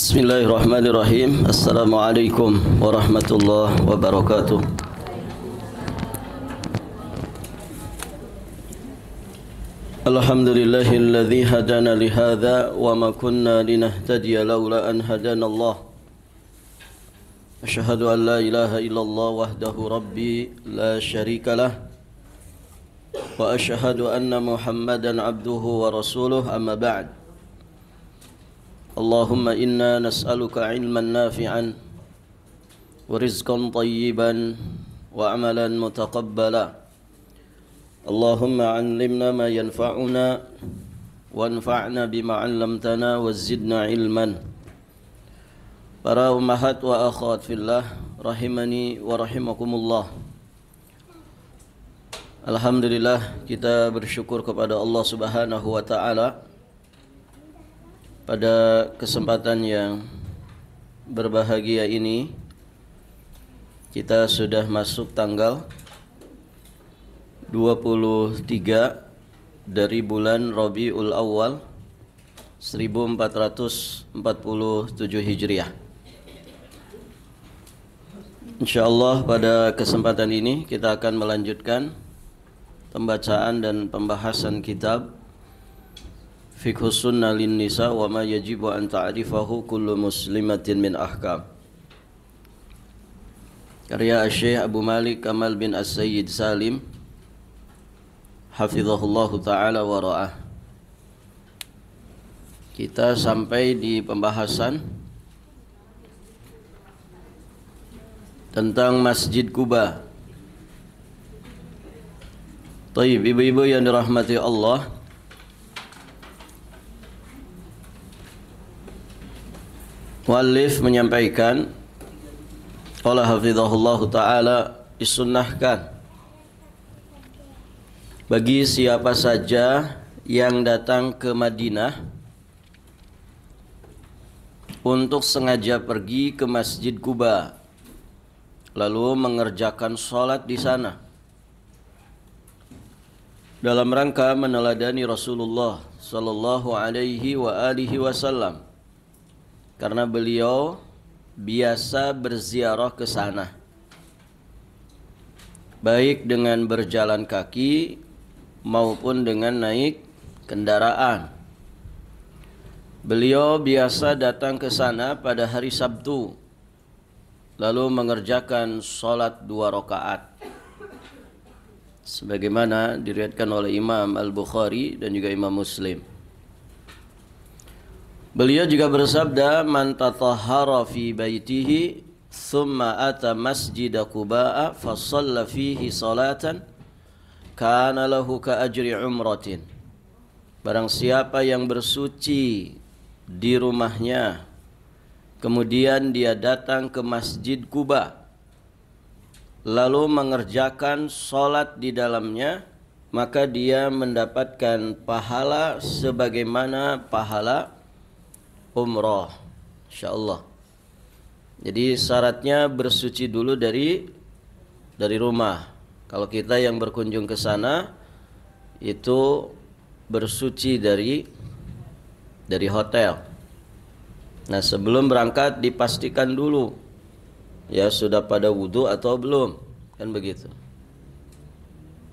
Bismillahirrahmanirrahim. Assalamualaikum warahmatullahi wabarakatuh. Alhamdulillahilladzi hadana lihadza wa ma kunna linahtadiya laula an hadana Allah. Asyhadu an la ilaha illallah wahdahu rabbi la syarikalah wa asyhadu anna Muhammadan abduhu wa rasuluh, amma ba'd. Allahumma inna nas'aluka ilman nafi'an wa rizqan tayyiban wa amalan mutaqabbala. Allahumma 'allimna ma yanfa'una wanfa'na bima 'allamtana wa zidna ilman. Para ummahat wa akhwat fillah rahimani wa rahimakumullah. Alhamdulillah, kita bersyukur kepada Allah Subhanahu wa taala pada kesempatan yang berbahagia ini. Kita sudah masuk tanggal 23 dari bulan Rabiul Awal 1447 Hijriah. Insyaallah pada kesempatan ini kita akan melanjutkan pembacaan dan pembahasan kitab Fiqhus Sunnah lin Nisa wa ma yajibu an ta'rifahu kullu muslimatin min ahkam, karya Syekh Abu Malik Kamal bin As-Sayyid Salim hafizahullahu ta'ala wa ra'ah. Kita sampai di pembahasan tentang Masjid Quba. Taib, ibu-ibu yang dirahmati Allah, muallif menyampaikan, qala hafizahullahu ta'ala, disunnahkan bagi siapa saja yang datang ke Madinah untuk sengaja pergi ke Masjid Quba lalu mengerjakan sholat di sana dalam rangka meneladani Rasulullah sallallahu alaihi wa alihi wasallam, karena beliau biasa berziarah ke sana baik dengan berjalan kaki maupun dengan naik kendaraan. Beliau biasa datang ke sana pada hari Sabtu lalu mengerjakan sholat 2 rakaat sebagaimana diriwayatkan oleh Imam Al-Bukhari dan juga Imam Muslim. Beliau juga bersabda, man tatahhara fi baitihi thumma ata masjid Quba fa shalla fihi salatan kana lahu ka ajri umratin. Barang siapa yang bersuci di rumahnya kemudian dia datang ke Masjid Quba lalu mengerjakan salat di dalamnya, maka dia mendapatkan pahala sebagaimana pahala umrah, insyaallah. Jadi syaratnya bersuci dulu dari rumah. Kalau kita yang berkunjung ke sana itu bersuci dari hotel. Nah, sebelum berangkat dipastikan dulu ya sudah pada wudhu atau belum, kan begitu.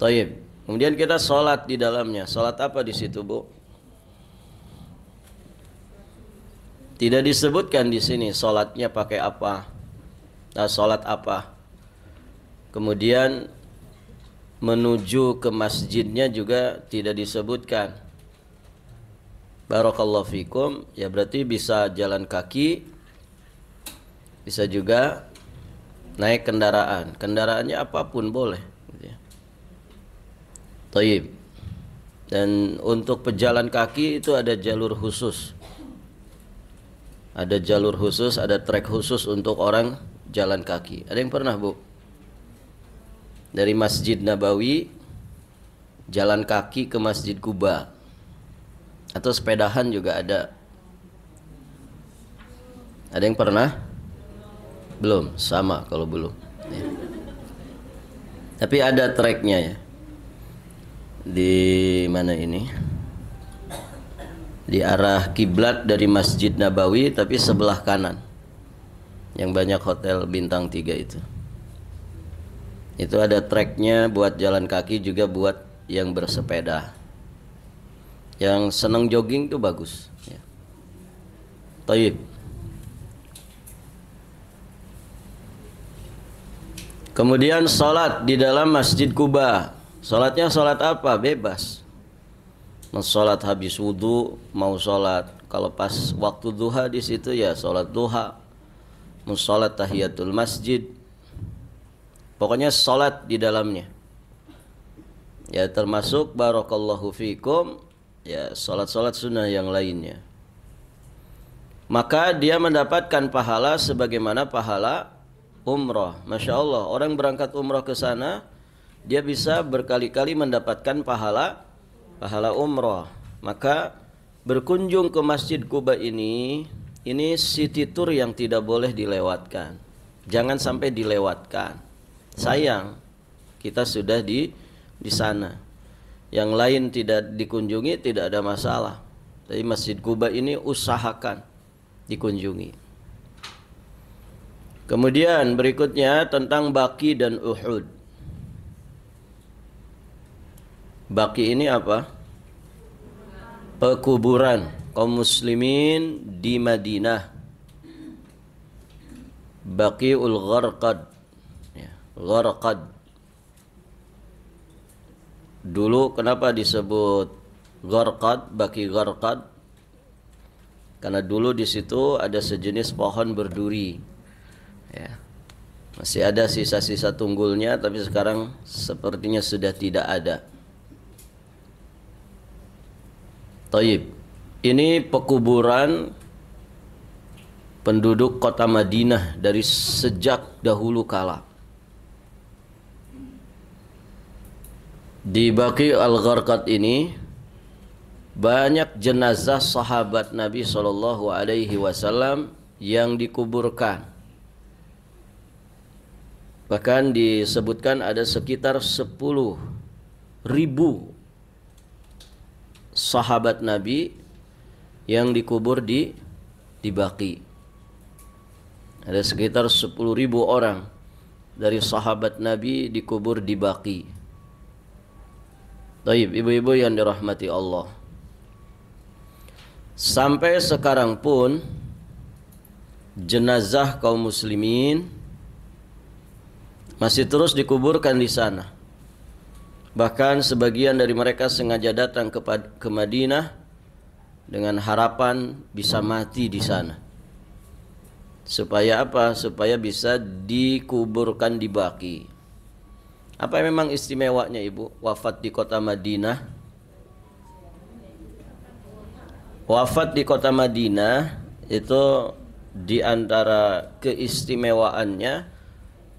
Taib. Kemudian kita sholat di dalamnya. Sholat apa di situ, Bu? Tidak disebutkan di sini sholatnya pakai apa. Nah, sholat apa? Kemudian menuju ke masjidnya juga tidak disebutkan. Barakallahu fikum. Ya berarti bisa jalan kaki, bisa juga naik kendaraan. Kendaraannya apapun boleh. Taib. Dan untuk pejalan kaki itu ada jalur khusus. Ada jalur khusus, ada trek khusus untuk orang jalan kaki. Ada yang pernah, Bu? Dari Masjid Nabawi jalan kaki ke Masjid Quba, atau sepedahan juga ada. Ada yang pernah? Belum, sama kalau belum ya. Tapi ada treknya ya. Di mana ini? di arah kiblat dari Masjid Nabawi, tapi sebelah kanan yang banyak hotel bintang 3 itu. Itu ada treknya buat jalan kaki, juga buat yang bersepeda. Yang senang jogging itu bagus ya. Taib. Kemudian sholat di dalam Masjid Kuba. Sholatnya sholat apa? Bebas. Mau sholat habis wudhu, mau sholat kalau pas waktu duha di situ ya sholat duha. Mau sholat tahiyatul masjid. Pokoknya sholat di dalamnya. Ya termasuk barakallahu fikum, ya sholat-sholat sunnah yang lainnya. Maka dia mendapatkan pahala sebagaimana pahala umrah. Masya Allah, orang berangkat umrah ke sana, dia bisa berkali-kali mendapatkan pahala umrah. Maka berkunjung ke Masjid Kuba ini city tour yang tidak boleh dilewatkan. Jangan sampai dilewatkan. Sayang, kita sudah di sana. Yang lain tidak dikunjungi tidak ada masalah. Tapi Masjid Kuba ini usahakan dikunjungi. Kemudian berikutnya tentang Baqi dan Uhud. Baqi ini apa? Pekuburan kaum muslimin di Madinah. Baqiul Gharqad. Ya, Gharqad. Dulu kenapa disebut Gharqad, Baqi Gharqad? Karena dulu di situ ada sejenis pohon berduri. Ya. Masih ada sisa-sisa tunggulnya, tapi sekarang sepertinya sudah tidak ada. Taib. Ini pekuburan penduduk kota Madinah dari sejak dahulu kala. Di Baqi Al-Gharqad ini banyak jenazah sahabat Nabi SAW yang dikuburkan. Bahkan disebutkan ada sekitar 10.000 sahabat Nabi yang dikubur di Baqi. Ada sekitar 10.000 orang dari sahabat Nabi dikubur di Baqi. Baik, ibu-ibu yang dirahmati Allah. Sampai sekarang pun jenazah kaum muslimin masih terus dikuburkan di sana. Bahkan sebagian dari mereka sengaja datang ke Madinah dengan harapan bisa mati di sana. Supaya apa? Supaya bisa dikuburkan di Baqi. Apa yang memang istimewanya ibu wafat di kota Madinah? Wafat di kota Madinah itu di antara keistimewaannya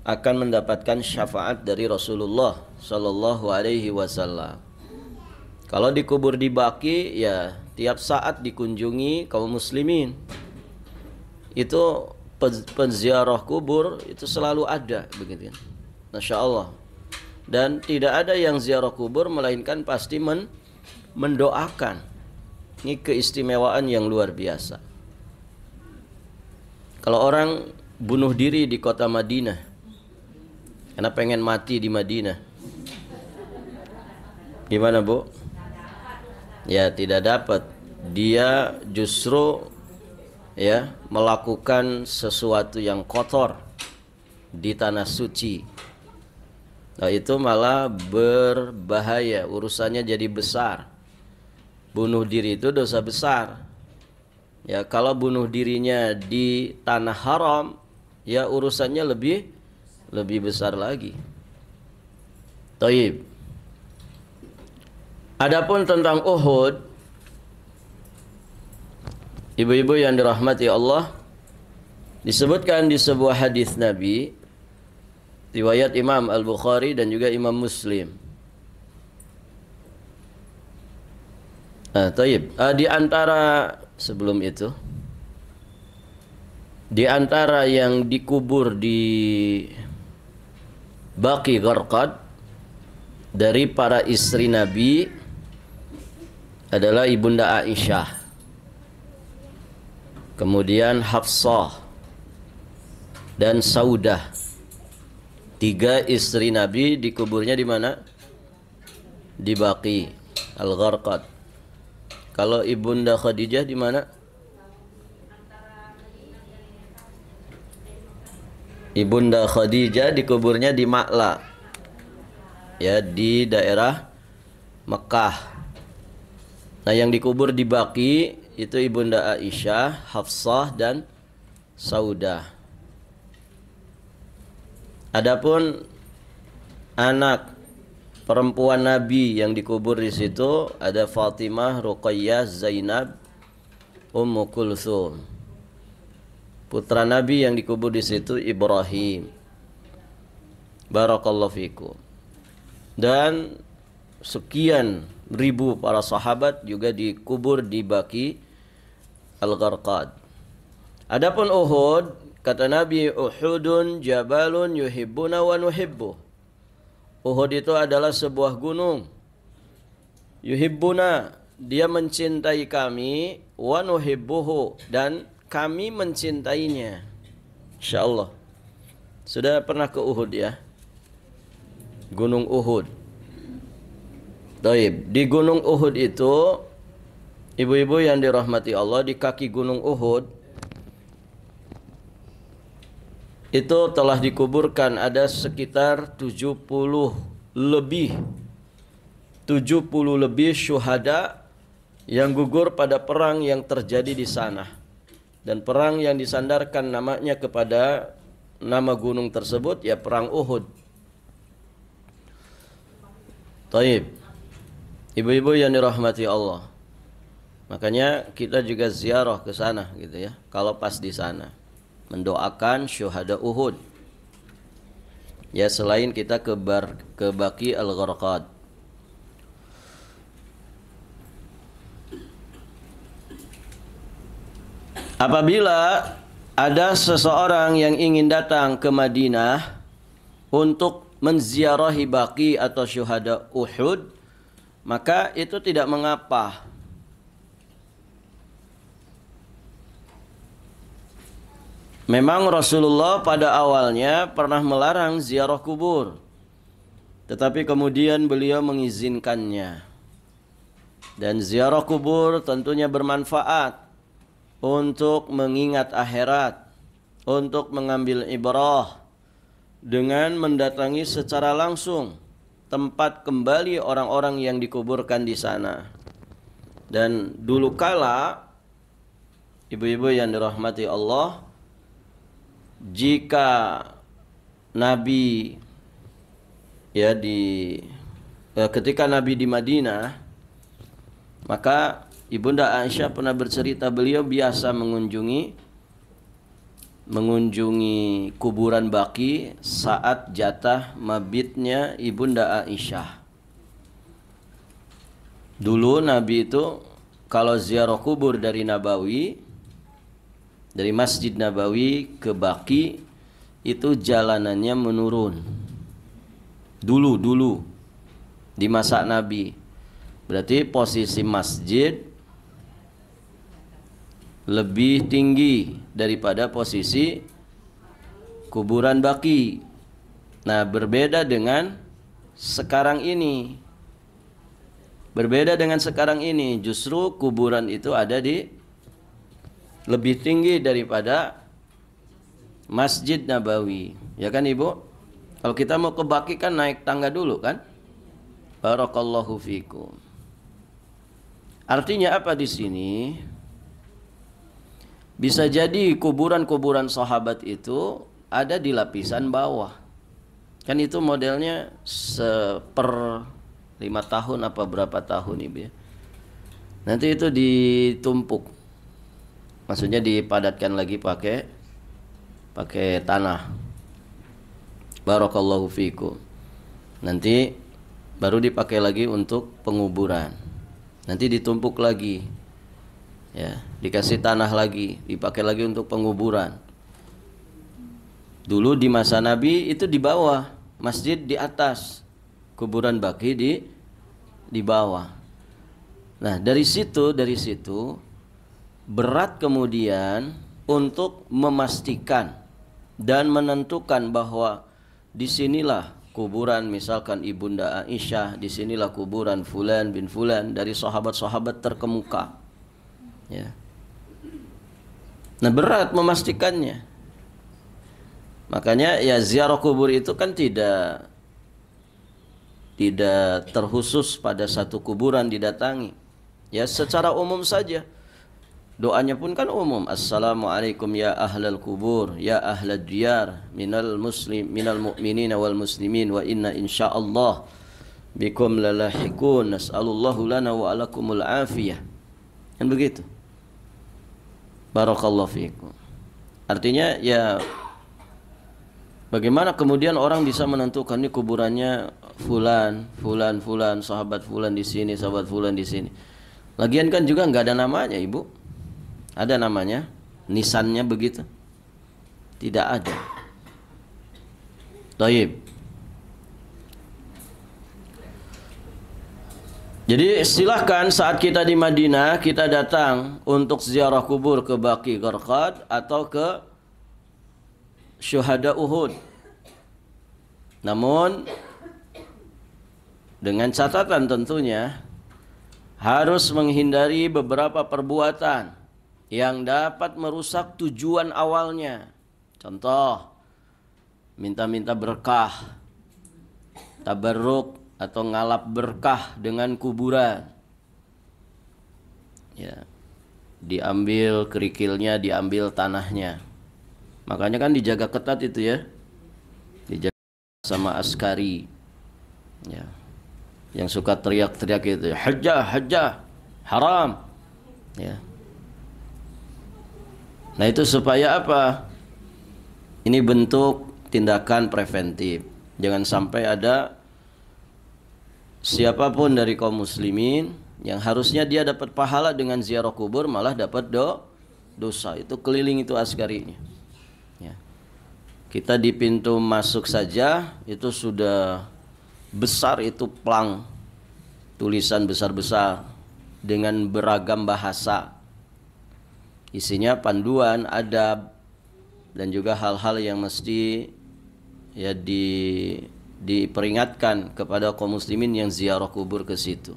akan mendapatkan syafaat dari Rasulullah Sallallahu Alaihi Wasallam. Kalau dikubur di Baqi, ya tiap saat dikunjungi kaum muslimin. Itu penziarah kubur itu selalu ada, begitu. Masya Allah. Dan tidak ada yang ziarah kubur melainkan pasti mendoakan. Ini keistimewaan yang luar biasa. Kalau orang bunuh diri di kota Madinah karena pengen mati di Madinah, gimana bu? Ya tidak dapat. Dia justru ya melakukan sesuatu yang kotor di tanah suci. Nah itu malah berbahaya, urusannya jadi besar. Bunuh diri itu dosa besar. Ya kalau bunuh dirinya di tanah haram, ya urusannya lebih besar lagi. Taib. Adapun tentang Uhud, ibu-ibu yang dirahmati Allah, disebutkan di sebuah hadis Nabi riwayat Imam Al-Bukhari dan juga Imam Muslim. Taib. Di antara sebelum itu, di antara yang dikubur di Baqi Gharqad dari para istri Nabi adalah Ibunda Aisyah kemudian Hafsah dan Saudah. 3 istri Nabi dikuburnya di mana? Di Baqi Al-Gharqad. Kalau Ibunda Khadijah di mana? Ibunda Khadijah dikuburnya di Ma'la, ya, di daerah Mekah. Nah, yang dikubur di Baqi itu Ibunda Aisyah, Hafsah dan Saudah. Adapun anak perempuan Nabi yang dikubur di situ ada Fatimah, Ruqayyah, Zainab, Ummu Kulthum. Putra Nabi yang dikubur di situ Ibrahim. Barakallahu fikum. Dan sekian ribu para sahabat juga dikubur di Baqi Al-Gharqad. Adapun Uhud, kata Nabi, Uhudun jabalun yuhibbuna wa nuhibbu. Uhud itu adalah sebuah gunung. Yuhibbuna, dia mencintai kami, wa nuhibbuhu, dan kami mencintainya. Insyaallah. Sudah pernah ke Uhud ya? Gunung Uhud. Baik, di Gunung Uhud itu, ibu-ibu yang dirahmati Allah, di kaki Gunung Uhud itu telah dikuburkan ada sekitar 70 lebih syuhada yang gugur pada perang yang terjadi di sana. Dan perang yang disandarkan namanya kepada nama gunung tersebut ya perang Uhud. Taib. Ibu-ibu yang dirahmati Allah. Makanya kita juga ziarah ke sana gitu ya. Kalau pas di sana mendoakan syuhada Uhud. Ya, selain kita ke Baqi Al-Gharqad. Apabila ada seseorang yang ingin datang ke Madinah untuk menziarahi Baqi atau syuhada Uhud, maka itu tidak mengapa. Memang Rasulullah pada awalnya pernah melarang ziarah kubur, tetapi kemudian beliau mengizinkannya. Dan ziarah kubur tentunya bermanfaat untuk mengingat akhirat, untuk mengambil ibrah dengan mendatangi secara langsung tempat kembali orang-orang yang dikuburkan di sana. Dan dulu kala, ibu-ibu yang dirahmati Allah, jika Nabi ya ketika Nabi di Madinah, maka Ibunda Aisyah pernah bercerita beliau biasa mengunjungi kuburan Baqi saat jatah mabitnya Ibunda Aisyah. Dulu Nabi itu kalau ziarah kubur dari Nabawi, dari Masjid Nabawi ke Baqi, itu jalanannya menurun. Dulu di masa Nabi. Berarti posisi masjid lebih tinggi daripada posisi kuburan Baqi. Nah, berbeda dengan sekarang ini. Justru kuburan itu ada di lebih tinggi daripada Masjid Nabawi. Ya kan Ibu? Kalau kita mau ke Baqi kan naik tangga dulu kan? Barakallahu fikum. Artinya apa di sini? Bisa jadi kuburan-kuburan sahabat itu ada di lapisan bawah. Kan itu modelnya seper 5 tahun apa berapa tahun Ibu ya. Nanti itu ditumpuk. Maksudnya dipadatkan lagi pakai tanah. Barakallahu fikum. Nanti baru dipakai lagi untuk penguburan. Nanti ditumpuk lagi. Ya, dikasih tanah lagi, dipakai lagi untuk penguburan. Dulu di masa Nabi itu di bawah, masjid di atas, kuburan Baqi di bawah. Nah, dari situ berat kemudian untuk memastikan dan menentukan bahwa disinilah kuburan misalkan Ibunda Aisyah, disinilah kuburan Fulan bin Fulan dari sahabat-sahabat terkemuka. Ya. Nah, berat memastikannya. Makanya ya ziarah kubur itu kan tidak terkhusus pada satu kuburan didatangi. Ya secara umum saja. Doanya pun kan umum. Assalamualaikum ya ahlal kubur, ya ahlad diyar, minal mu'minina wal muslimin, wa inna insyaallah bikum lalahikun, nas'alullahu lana wa alakumul afiyah. Kan begitu. Barakallahu fiikum. Artinya ya bagaimana kemudian orang bisa menentukan ini kuburannya fulan, sahabat fulan di sini, sahabat fulan di sini. Lagian kan juga nggak ada namanya, Ibu. Ada namanya? Nisannya begitu? Tidak ada. Taib. Jadi silahkan saat kita di Madinah kita datang untuk ziarah kubur ke Baqi Gharqad atau ke Syuhada Uhud. Namun dengan catatan tentunya harus menghindari beberapa perbuatan yang dapat merusak tujuan awalnya. Contoh, minta-minta berkah, tabarruk atau ngalap berkah dengan kuburan. Ya, diambil kerikilnya, diambil tanahnya. Makanya kan dijaga ketat itu ya, dijaga sama askari. Ya, yang suka teriak-teriak itu, hajjah, hajjah, haram. Ya. Nah itu supaya apa? Ini bentuk tindakan preventif. Jangan sampai ada siapapun dari kaum muslimin yang harusnya dia dapat pahala dengan ziarah kubur malah dapat dosa. Itu keliling itu askarinya. Ya. Kita di pintu masuk saja itu sudah besar itu plang tulisan besar-besar dengan beragam bahasa. Isinya panduan, adab, dan juga hal-hal yang mesti ya diperingatkan kepada kaum muslimin yang ziarah kubur ke situ.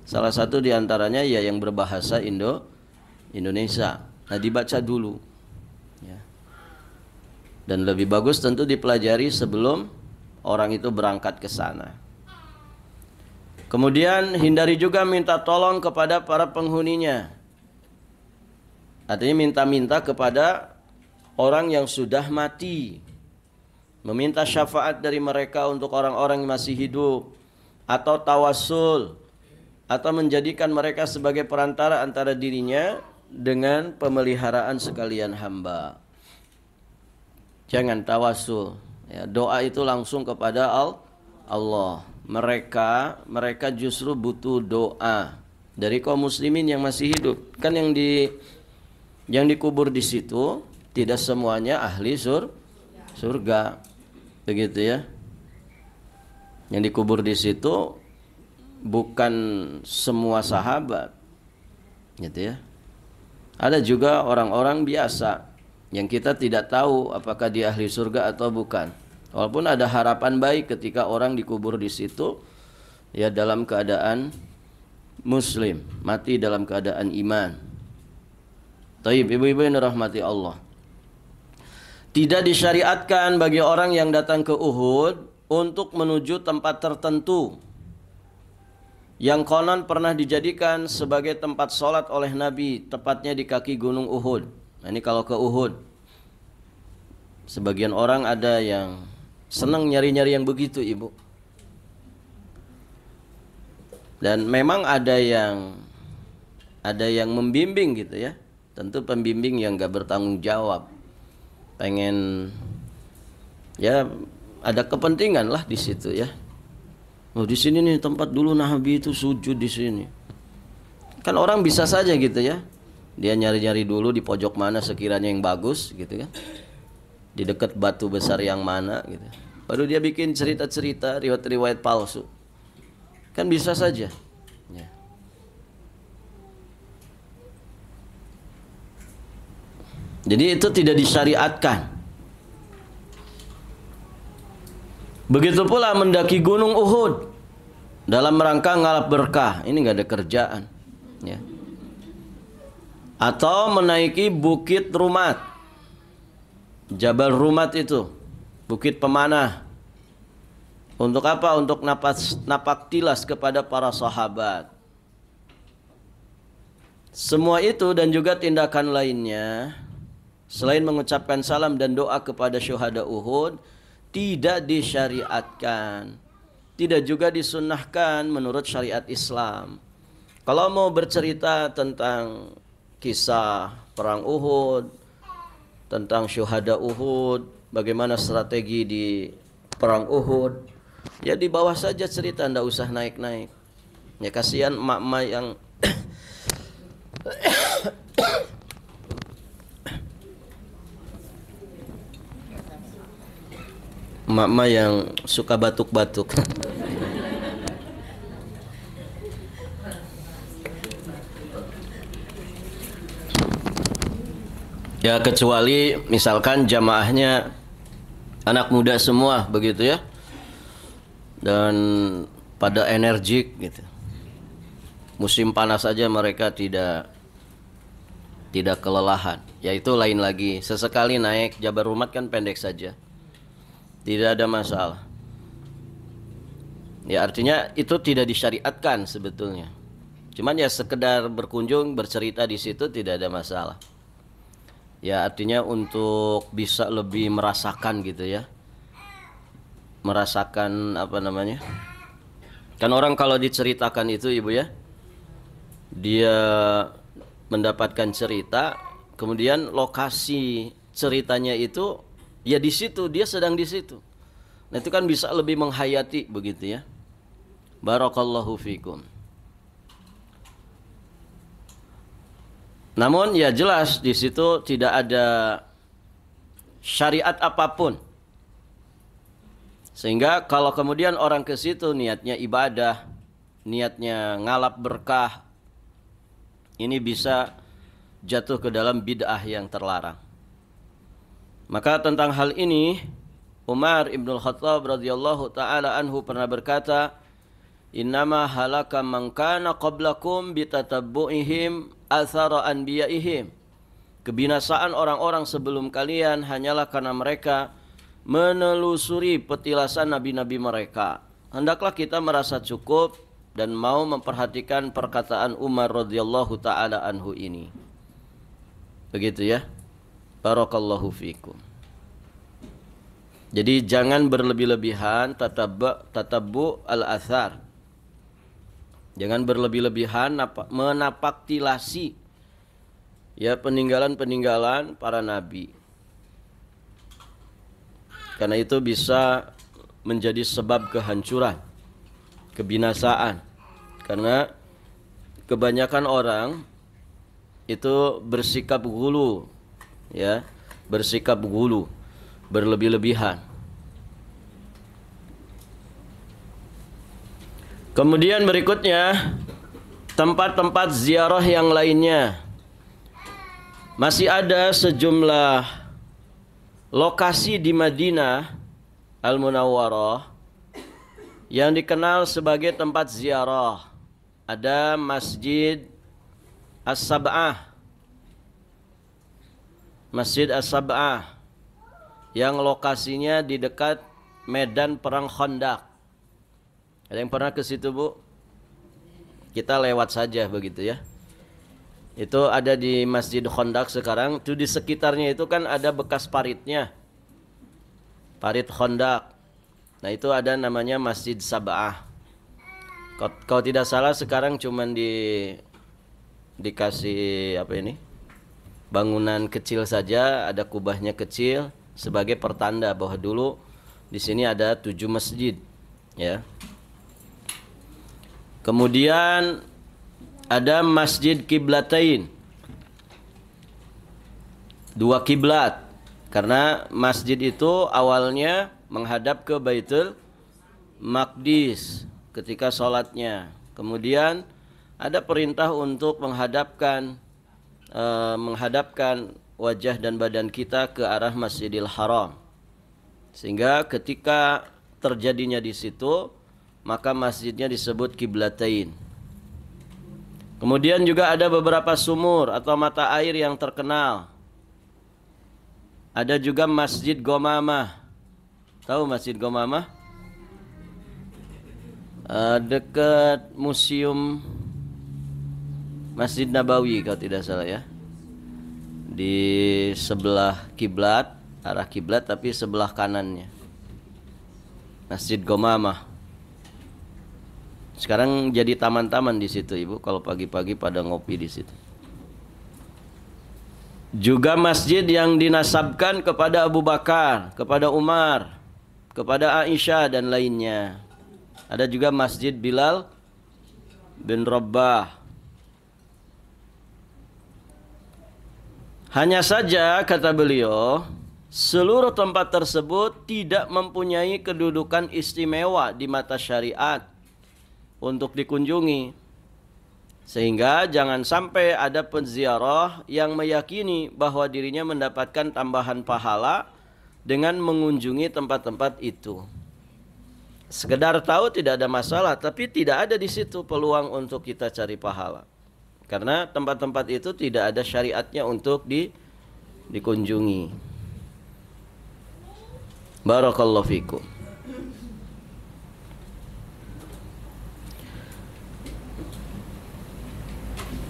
Salah satu diantaranya ya yang berbahasa Indonesia. Nah dibaca dulu. Ya. Dan lebih bagus tentu dipelajari sebelum orang itu berangkat ke sana. Kemudian hindari juga minta tolong kepada para penghuninya. Artinya minta-minta kepada orang yang sudah mati. Meminta syafaat dari mereka untuk orang-orang yang masih hidup. Atau tawasul. Atau menjadikan mereka sebagai perantara antara dirinya dengan pemeliharaan sekalian hamba. Jangan tawasul. Ya, doa itu langsung kepada Allah. Mereka justru butuh doa dari kaum muslimin yang masih hidup. Kan yang dikubur di situ tidak semuanya ahli surga, begitu ya. Yang dikubur di situ bukan semua sahabat, gitu ya. Ada juga orang-orang biasa yang kita tidak tahu apakah dia ahli surga atau bukan. Walaupun ada harapan baik ketika orang dikubur di situ, ya dalam keadaan muslim, mati dalam keadaan iman. Taib, ibu-ibu yang dirahmati Allah. Tidak disyariatkan bagi orang yang datang ke Uhud untuk menuju tempat tertentu yang konon pernah dijadikan sebagai tempat sholat oleh Nabi, tepatnya di kaki gunung Uhud. Nah ini kalau ke Uhud. Sebagian orang ada yang senang nyari-nyari yang begitu, ibu. Dan memang ada yang membimbing gitu ya. Tentu pembimbing yang gak bertanggung jawab, pengen ya ada kepentingan lah di situ ya. Oh di sini nih tempat dulu Nabi itu sujud di sini. Kan orang bisa saja gitu ya. Dia nyari-nyari dulu di pojok mana sekiranya yang bagus gitu kan. Di dekat batu besar yang mana gitu. Baru dia bikin cerita-cerita riwayat-riwayat palsu. Kan bisa saja. Ya. Jadi itu tidak disyariatkan. Begitu pula mendaki gunung Uhud dalam rangka ngalap berkah, ini nggak ada kerjaan, ya. Atau menaiki Bukit Rumat, Jabal Rumat itu, Bukit Pemanah. Untuk apa? Untuk napak tilas kepada para sahabat. Semua itu dan juga tindakan lainnya, selain mengucapkan salam dan doa kepada syuhada Uhud, tidak disyariatkan, tidak juga disunnahkan menurut syariat Islam. Kalau mau bercerita tentang kisah perang Uhud, tentang syuhada Uhud, bagaimana strategi di perang Uhud, ya di bawah saja cerita, ndak usah naik-naik. Ya kasihan emak-emak yang emak-emak yang suka batuk-batuk. Ya kecuali misalkan jamaahnya anak muda semua begitu ya, dan pada energik gitu. Musim panas saja mereka tidak kelelahan. Ya itu lain lagi. Sesekali naik Jabal Rumat kan pendek saja, tidak ada masalah. Ya artinya itu tidak disyariatkan sebetulnya. Cuman ya sekedar berkunjung, bercerita di situ tidak ada masalah. Ya artinya untuk bisa lebih merasakan gitu ya. Merasakan apa namanya? Kan orang kalau diceritakan itu Ibu ya, dia mendapatkan cerita, kemudian lokasi ceritanya itu ya di situ, dia sedang di situ. Nah itu kan bisa lebih menghayati begitu ya. Barakallahu fikum. Namun ya jelas di situ tidak ada syariat apapun. Sehingga kalau kemudian orang ke situ niatnya ibadah, niatnya ngalap berkah, ini bisa jatuh ke dalam bid'ah yang terlarang. Maka tentang hal ini Umar ibn Khattab radhiyallahu taala anhu pernah berkata, "Innama halaka man kana qablakum bitatabbu'ihim athara anbiya'ihim." Kebinasaan orang-orang sebelum kalian hanyalah karena mereka menelusuri petilasan nabi-nabi mereka. Hendaklah kita merasa cukup dan mau memperhatikan perkataan Umar radhiyallahu taala anhu ini. Begitu ya. Barakallahu fikum. Jadi jangan berlebih-lebihan tatabbu al-athar. Jangan berlebih-lebihan menapaktilasi ya peninggalan-peninggalan para nabi. Karena itu bisa menjadi sebab kehancuran, kebinasaan. Karena kebanyakan orang itu bersikap gulu, ya, bersikap gulu, berlebih-lebihan. Kemudian berikutnya tempat-tempat ziarah yang lainnya. Masih ada sejumlah lokasi di Madinah Al-Munawwarah yang dikenal sebagai tempat ziarah. Ada Masjid As-Sab'ah, Masjid As-Sab'ah yang lokasinya di dekat medan perang Khandaq. Ada yang pernah ke situ, Bu? Kita lewat saja begitu ya. Itu ada di Masjid Khandaq sekarang. Itu di sekitarnya itu kan ada bekas paritnya, parit Khandaq. Nah itu ada namanya Masjid Sab'ah. Kalau tidak salah sekarang cuman dikasih apa ini, bangunan kecil saja, ada kubahnya kecil sebagai pertanda bahwa dulu di sini ada 7 masjid, ya. Kemudian ada Masjid Qiblatain, 2 kiblat, karena masjid itu awalnya menghadap ke Baitul Maqdis ketika sholatnya. Kemudian ada perintah untuk menghadapkan wajah dan badan kita ke arah Masjidil Haram. Sehingga ketika terjadinya di situ, maka masjidnya disebut Qiblatain. Kemudian juga ada beberapa sumur atau mata air yang terkenal. Ada juga Masjid Ghamamah. Tahu Masjid Ghamamah? Dekat museum Masjid Nabawi kalau tidak salah ya. Di sebelah kiblat, arah kiblat tapi sebelah kanannya. Masjid Ghamamah. Sekarang jadi taman-taman di situ, Ibu, kalau pagi-pagi pada ngopi di situ. Juga masjid yang dinasabkan kepada Abu Bakar, kepada Umar, kepada Aisyah dan lainnya. Ada juga Masjid Bilal bin Rabah. Hanya saja kata beliau, seluruh tempat tersebut tidak mempunyai kedudukan istimewa di mata syariat untuk dikunjungi. Sehingga jangan sampai ada penziarah yang meyakini bahwa dirinya mendapatkan tambahan pahala dengan mengunjungi tempat-tempat itu. Sekedar tahu tidak ada masalah, tapi tidak ada di situ peluang untuk kita cari pahala. Karena tempat-tempat itu tidak ada syariatnya untuk dikunjungi. Barakallahu fikum.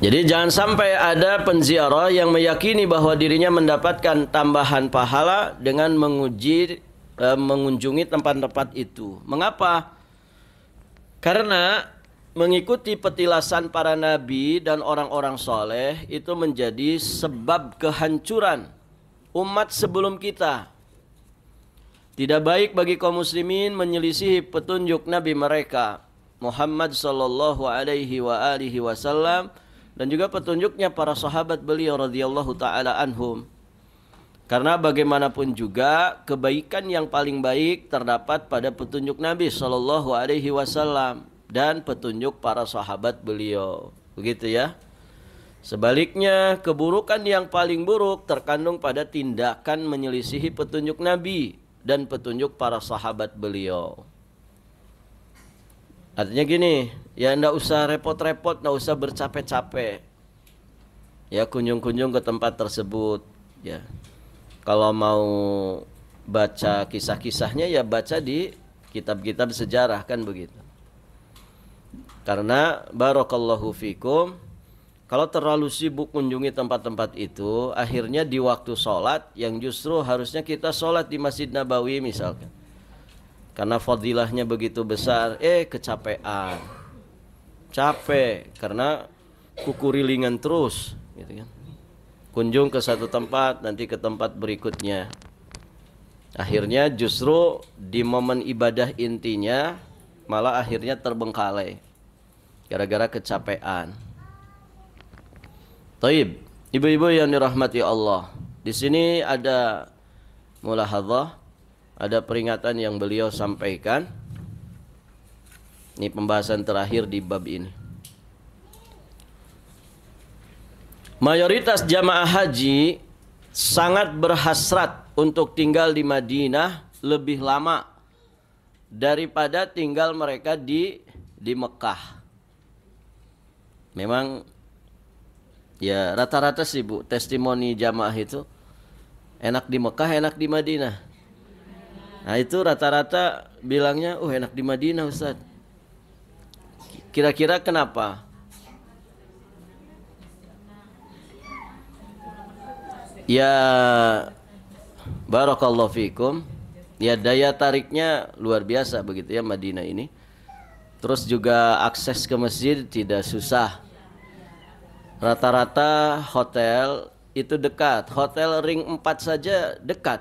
Jadi jangan sampai ada penziarah yang meyakini bahwa dirinya mendapatkan tambahan pahala dengan mengunjungi tempat-tempat itu. Mengapa? Karena mengikuti petilasan para nabi dan orang-orang soleh itu menjadi sebab kehancuran umat sebelum kita. Tidak baik bagi kaum muslimin menyelisihi petunjuk nabi mereka Muhammad sallallahu alaihi wasallam dan juga petunjuknya para sahabat beliau radhiyallahu taala anhum. Karena bagaimanapun juga kebaikan yang paling baik terdapat pada petunjuk Nabi sallallahu alaihi wasallam dan petunjuk para sahabat beliau. Begitu ya. Sebaliknya, keburukan yang paling buruk terkandung pada tindakan menyelisihi petunjuk Nabi dan petunjuk para sahabat beliau. Artinya gini, ya ndak usah repot-repot, ndak usah bercapek-capek. Ya kunjung-kunjung ke tempat tersebut. Ya, kalau mau baca kisah-kisahnya ya baca di kitab-kitab sejarah kan begitu. Karena barakallahu fikum, kalau terlalu sibuk kunjungi tempat-tempat itu, akhirnya di waktu sholat yang justru harusnya kita sholat di Masjid Nabawi misalkan. Karena fadilahnya begitu besar, kecapean. Capek karena kukurilingan terus, gitu kan. Kunjung ke satu tempat, nanti ke tempat berikutnya. Akhirnya justru di momen ibadah intinya malah akhirnya terbengkalai gara-gara kecapean. Taib, ibu-ibu yang dirahmati Allah. Di sini ada mulahadzah, ada peringatan yang beliau sampaikan. Ini pembahasan terakhir di bab ini. Mayoritas jamaah haji sangat berhasrat untuk tinggal di Madinah lebih lama daripada tinggal mereka di Mekah. Memang ya rata-rata sih Bu, testimoni jamaah itu enak di Mekah, enak di Madinah. Nah itu rata-rata bilangnya, enak di Madinah Ustaz. Kira-kira kenapa? Ya barakallahu fikum. Ya daya tariknya luar biasa begitu ya Madinah ini. Terus juga akses ke masjid tidak susah. Rata-rata hotel itu dekat. Hotel ring 4 saja dekat.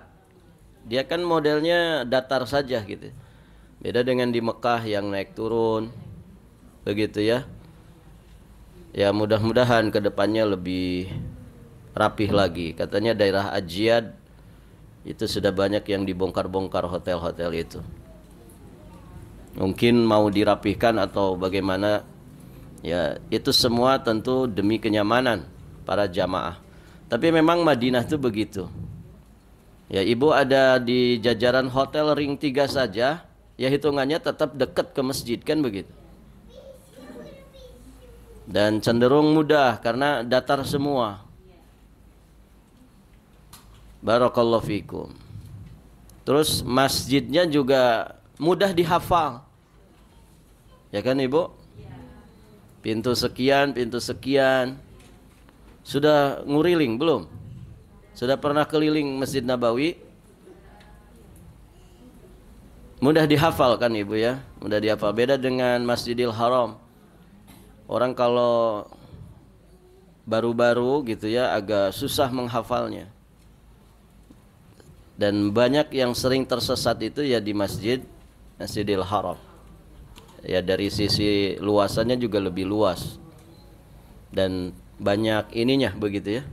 Dia kan modelnya datar saja gitu. Beda dengan di Mekah yang naik turun. Begitu ya. Ya mudah-mudahan ke depannya lebih rapih lagi. Katanya daerah Ajiyad itu sudah banyak yang dibongkar-bongkar hotel-hotel itu. Mungkin mau dirapihkan atau bagaimana. Ya itu semua tentu demi kenyamanan para jamaah. Tapi memang Madinah itu begitu. Ya, ibu ada di jajaran hotel ring 3 saja, ya hitungannya tetap dekat ke masjid, kan begitu. Dan cenderung mudah karena datar semua. Barakallahu fikum. Terus masjidnya juga mudah dihafal. Ya kan ibu? Pintu sekian, pintu sekian. Sudah nguriling belum? Sudah pernah keliling Masjid Nabawi? Mudah dihafal kan ibu ya? Mudah dihafal. Beda dengan Masjidil Haram. Orang kalau baru-baru gitu ya agak susah menghafalnya. Dan banyak yang sering tersesat itu ya di Masjidil Haram. Ya dari sisi luasannya juga lebih luas. Dan banyak ininya begitu ya.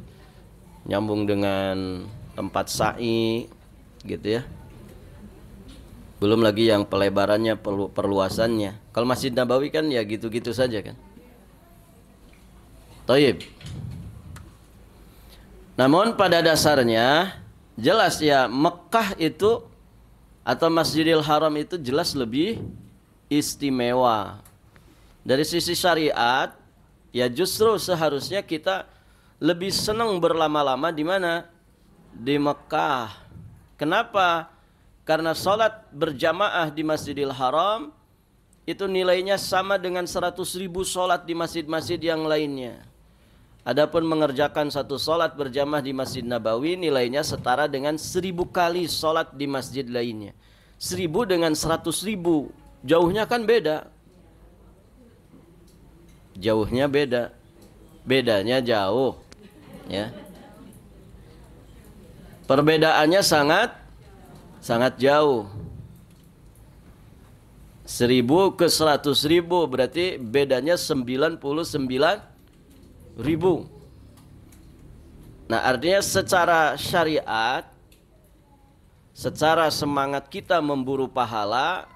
Nyambung dengan tempat sa'i gitu ya. Belum lagi yang pelebarannya, perluasannya. Kalau Masjid Nabawi kan ya gitu-gitu saja kan. Thayyib. Namun pada dasarnya jelas ya Mekah itu atau Masjidil Haram itu jelas lebih istimewa. Dari sisi syariat ya justru seharusnya kita lebih senang berlama-lama di mana? Di Mekah. Kenapa? Karena sholat berjamaah di Masjidil Haram itu nilainya sama dengan 100.000 sholat di masjid-masjid yang lainnya. Adapun mengerjakan satu sholat berjamaah di Masjid Nabawi nilainya setara dengan 1.000 kali sholat di masjid lainnya. 1.000 dengan 100.000, jauhnya kan beda. Jauhnya beda. Bedanya jauh. Ya. Perbedaannya sangat jauh. 1.000 ke 100.000 berarti bedanya 99.000. Nah, artinya secara syariat, secara semangat kita memburu pahala,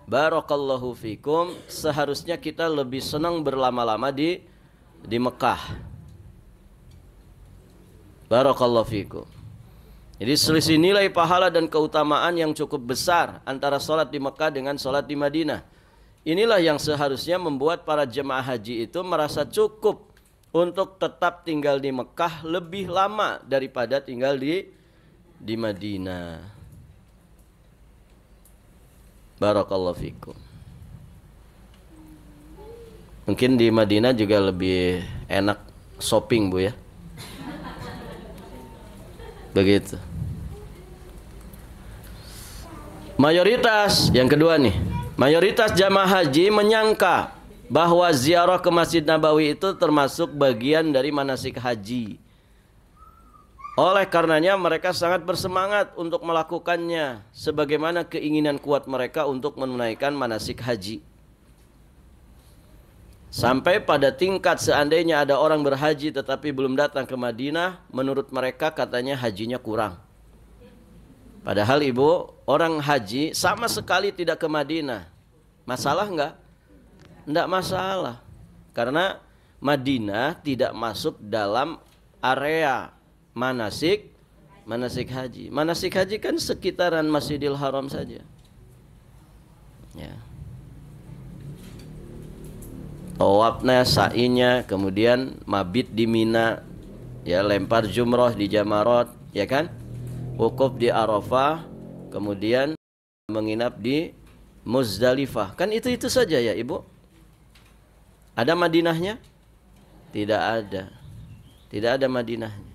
barakallahu fikum, seharusnya kita lebih senang berlama-lama di Mekah. Barakallahu fikum. Jadi selisih nilai pahala dan keutamaan yang cukup besar antara sholat di Mekah dengan sholat di Madinah. Inilah yang seharusnya membuat para jemaah haji itu merasa cukup untuk tetap tinggal di Mekah lebih lama daripada tinggal di Madinah. Barakallahu fikum. Mungkin di Madinah juga lebih enak shopping bu ya. Begitu. Mayoritas yang kedua nih, mayoritas jamaah haji menyangka bahwa ziarah ke Masjid Nabawi itu termasuk bagian dari manasik haji. Oleh karenanya mereka sangat bersemangat untuk melakukannya sebagaimana keinginan kuat mereka untuk menunaikan manasik haji. Sampai pada tingkat seandainya ada orang berhaji tetapi belum datang ke Madinah, menurut mereka katanya hajinya kurang. Padahal ibu, orang haji sama sekali tidak ke Madinah. Masalah enggak? Enggak masalah. Karena Madinah tidak masuk dalam area manasik haji. Manasik haji kan sekitaran Masjidil Haram saja. Ya. Tawafnya, sa'inya, kemudian mabit di Mina, ya lempar jumroh di Jamarat, ya kan? Wukuf di Arafah, kemudian menginap di Muzdalifah. Kan itu saja ya ibu. Ada Madinahnya? Tidak ada. Tidak ada Madinahnya.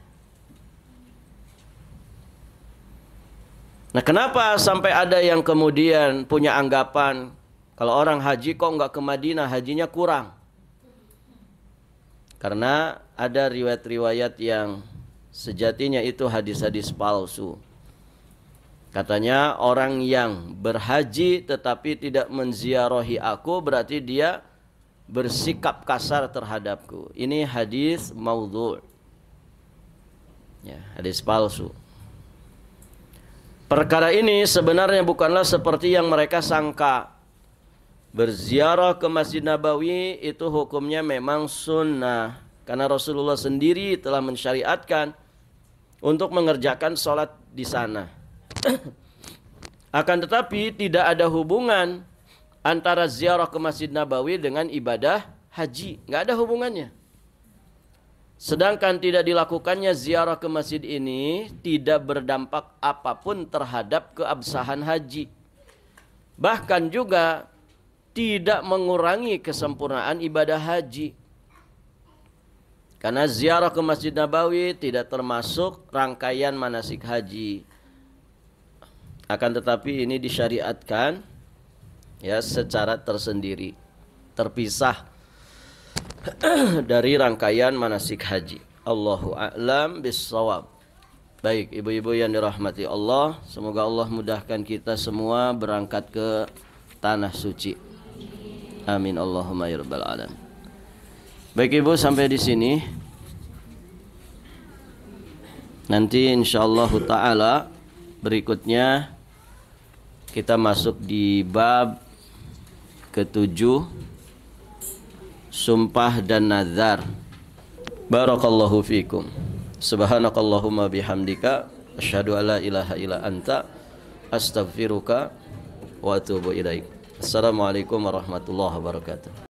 Nah, kenapa sampai ada yang kemudian punya anggapan kalau orang haji kok nggak ke Madinah, hajinya kurang? Karena ada riwayat-riwayat yang sejatinya itu hadis-hadis palsu. Katanya orang yang berhaji tetapi tidak menziarahi aku berarti dia bersikap kasar terhadapku. Ini hadis maudhu'. Ya, hadis palsu. Perkara ini sebenarnya bukanlah seperti yang mereka sangka. Berziarah ke Masjid Nabawi itu hukumnya memang sunnah. Karena Rasulullah sendiri telah mensyariatkan untuk mengerjakan sholat di sana. Akan tetapi tidak ada hubungan antara ziarah ke Masjid Nabawi dengan ibadah haji. Nggak ada hubungannya. Sedangkan tidak dilakukannya ziarah ke masjid ini tidak berdampak apapun terhadap keabsahan haji. Bahkan juga tidak mengurangi kesempurnaan ibadah haji. Karena ziarah ke Masjid Nabawi tidak termasuk rangkaian manasik haji. Akan tetapi ini disyariatkan ya secara tersendiri, terpisah dari rangkaian manasik haji. Allahu a'lam bissawab. Baik, ibu-ibu yang dirahmati Allah, semoga Allah mudahkan kita semua berangkat ke tanah suci. Amin Allahumma ya rabbal alamin. Baik ibu, sampai di sini. Nanti insyaallah taala berikutnya kita masuk di bab ke-7, sumpah dan nazar. Barakallahu fikum. Subhanakallahumma bihamdika asyhadu alla ilaha illa anta astaghfiruka wa atubu ilaik. Assalamualaikum warahmatullahi wabarakatuh.